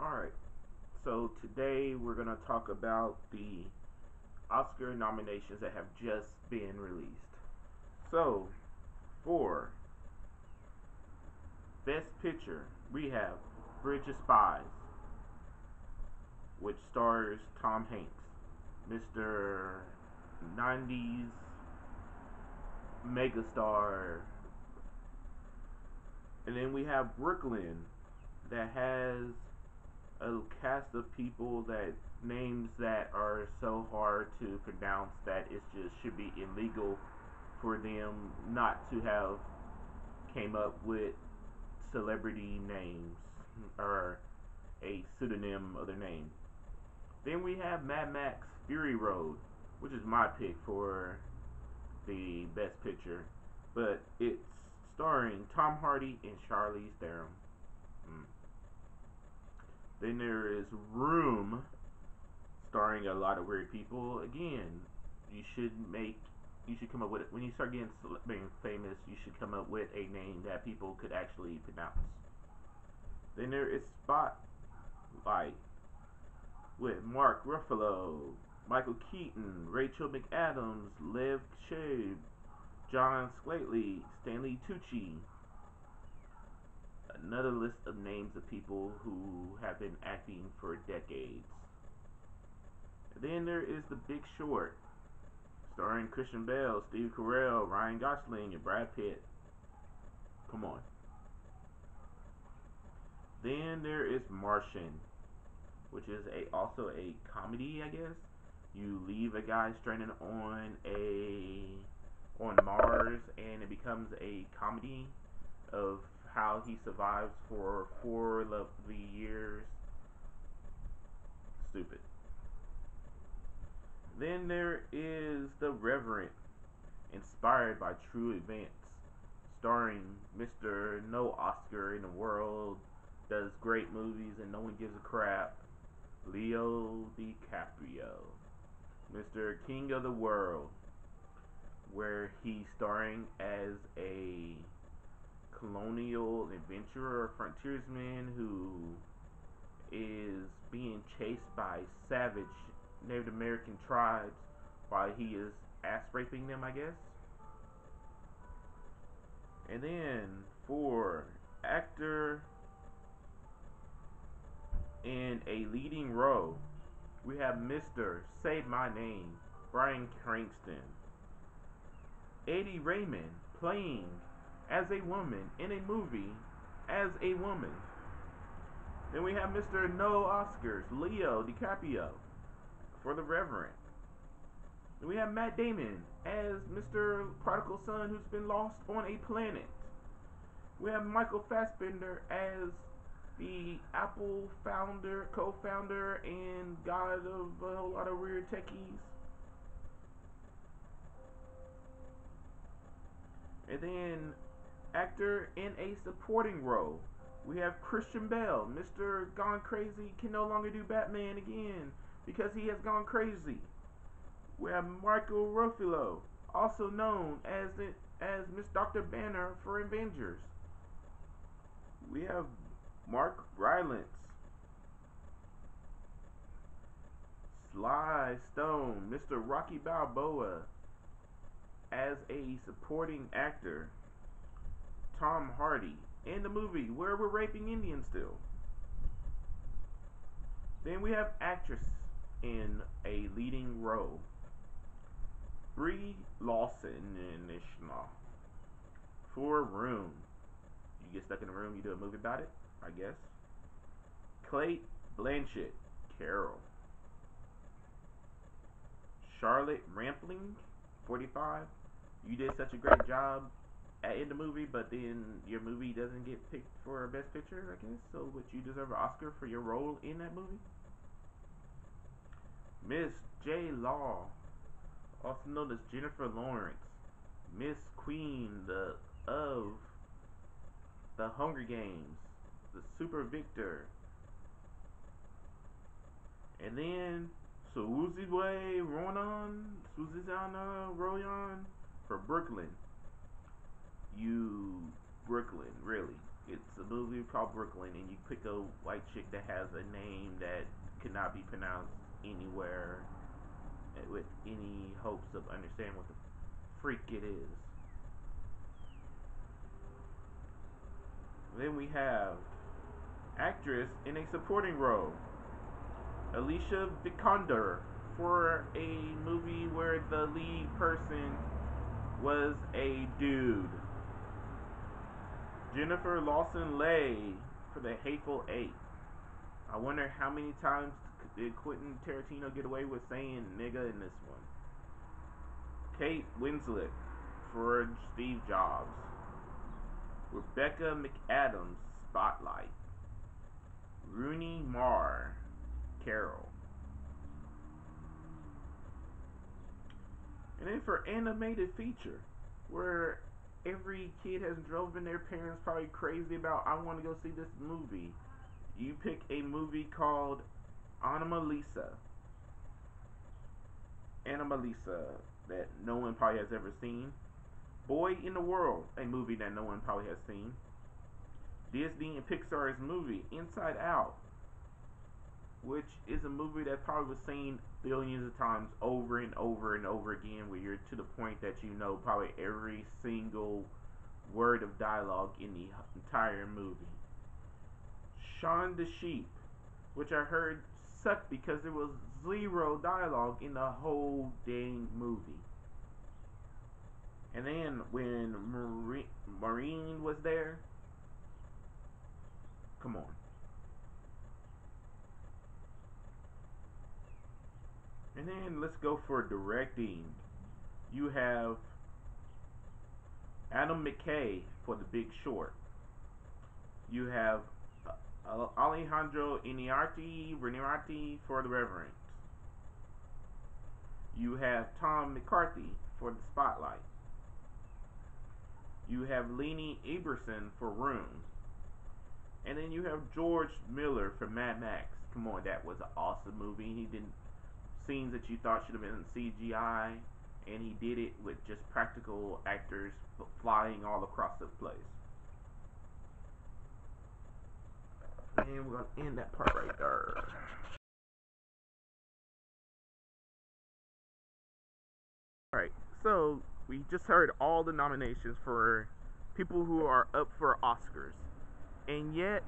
Alright, so today we're going to talk about the Oscar nominations that have just been released. So, for Best Picture, we have Bridge of Spies, which stars Tom Hanks, Mr. 90s megastar. And then we have Brooklyn, that has a cast of people that names that are so hard to pronounce that it just should be illegal for them not to have came up with celebrity names or a pseudonym of their name. Then we have Mad Max Fury Road, which is my pick for the best picture, but it's starring Tom Hardy and Charlize Theron. Then there is Room, starring a lot of weird people. Again, you should come up with it when you start being famous. You should come up with a name that people could actually pronounce. Then there is Spotlight with Mark Ruffalo, Michael Keaton, Rachel McAdams, Lev Shade, John Slately, Stanley Tucci. Another list of names of people who have been acting for decades. Then there is The Big Short, starring Christian Bale, Steve Carell, Ryan Gosling, and Brad Pitt. Come on. Then there is Martian, which is also a comedy, I guess. You leave a guy stranded on Mars, and it becomes a comedy of how he survives for 4 lovely years. Stupid. Then there is The Reverend, inspired by true events, starring Mr. No Oscar in the world, does great movies and no one gives a crap, Leo DiCaprio. Mr. King of the World, where he's starring as a colonial adventurer, frontiersman who is being chased by savage Native American tribes while he is ass raping them, I guess. And then for actor in a leading role, we have Mr. Say My Name, Bryan Cranston. Eddie Raymond playing as a woman in a movie as a woman. Then we have Mr. No Oscars, Leo DiCaprio for The Reverend. Then we have Matt Damon as Mr. Prodigal Son who's been lost on a planet. We have Michael Fassbender as the Apple founder, co-founder, and god of a whole lot of weird techies. And then actor in a supporting role, we have Christian Bale, Mr. Gone Crazy, can no longer do Batman again because he has gone crazy. We have Michael Ruffalo, also known as Miss Dr. Banner for Avengers. We have Mark Rylance, Sly Stone, Mr. Rocky Balboa as a supporting actor. Tom Hardy in the movie where we're raping Indians still. Then we have actress in a leading role, Brie Larson for Room. You get stuck in a room, you do a movie about it, I guess. Cate Blanchett, Carol. Charlotte Rampling, 45. You did such a great job in the movie, but then your movie doesn't get picked for Best Picture, I guess. So, would you deserve an Oscar for your role in that movie? Miss J. Law, also known as Jennifer Lawrence, Miss Queen of the Hunger Games, the Super Victor, and then Suziwe Royan for Brooklyn. You Brooklyn, really? It's a movie called Brooklyn, and you pick a white chick that has a name that cannot be pronounced anywhere with any hopes of understanding what the freak it is. Then we have actress in a supporting role, Alicia Vikander, for a movie where the lead person was a dude. Jennifer Lawson Leigh for The Hateful Eight. I wonder how many times did Quentin Tarantino get away with saying nigga in this one. Kate Winslet for Steve Jobs. Rebecca McAdams, Spotlight. Rooney Mara, Carol. And then for animated feature, where every kid has driven their parents probably crazy about, I want to go see this movie. You pick a movie called Anomalisa. Anomalisa, that no one probably has ever seen. Boy in the World, a movie that no one probably has seen. Disney and Pixar's movie Inside Out, which is a movie that probably was seen billions of times over and over and over again, where you're to the point that you know probably every single word of dialogue in the entire movie. Shaun the Sheep, which I heard sucked because there was zero dialogue in the whole dang movie. And then when Maureen was there, come on. And then let's go for directing. You have Adam McKay for The Big Short. You have Alejandro Inarritu for The Revenant. You have Tom McCarthy for The Spotlight. You have Leni Eberson for Room. And then you have George Miller for Mad Max. Come on, that was an awesome movie. He did scenes that you thought should have been CGI, and he did it with just practical actors flying all across the place. And we're gonna end that part right there. Alright, so we just heard all the nominations for people who are up for Oscars. And yet,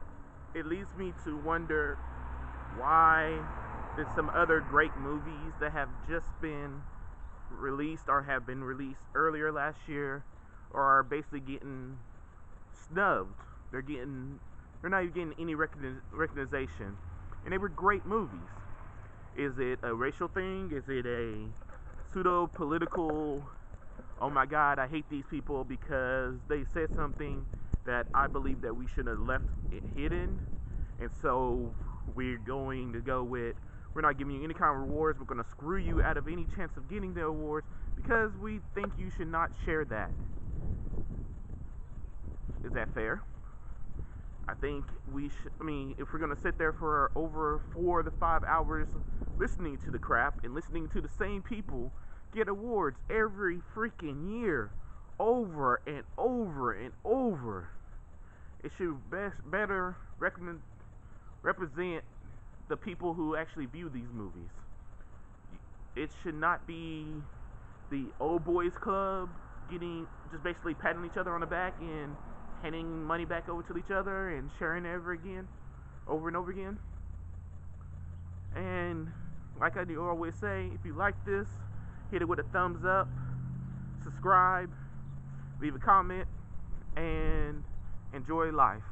it leads me to wonder why there's some other great movies that have just been released or have been released earlier last year or are basically getting snubbed. They're not even getting any recognition. And they were great movies. Is it a racial thing? Is it a pseudo-political, oh my god, I hate these people because they said something that I believe that we should have left it hidden, and so we're going to go with, we're not giving you any kind of rewards, we're going to screw you out of any chance of getting the awards because we think you should not share that. Is that fair? I think we should, if we're going to sit there for over 4 to 5 hours listening to the crap and listening to the same people get awards every freaking year over and over and over, it should better represent the people who actually view these movies. It should not be the old boys club getting, just basically patting each other on the back and handing money back over to each other and sharing it over and over again. And like I do always say, if you like this, hit it with a thumbs up, subscribe, leave a comment, and enjoy life.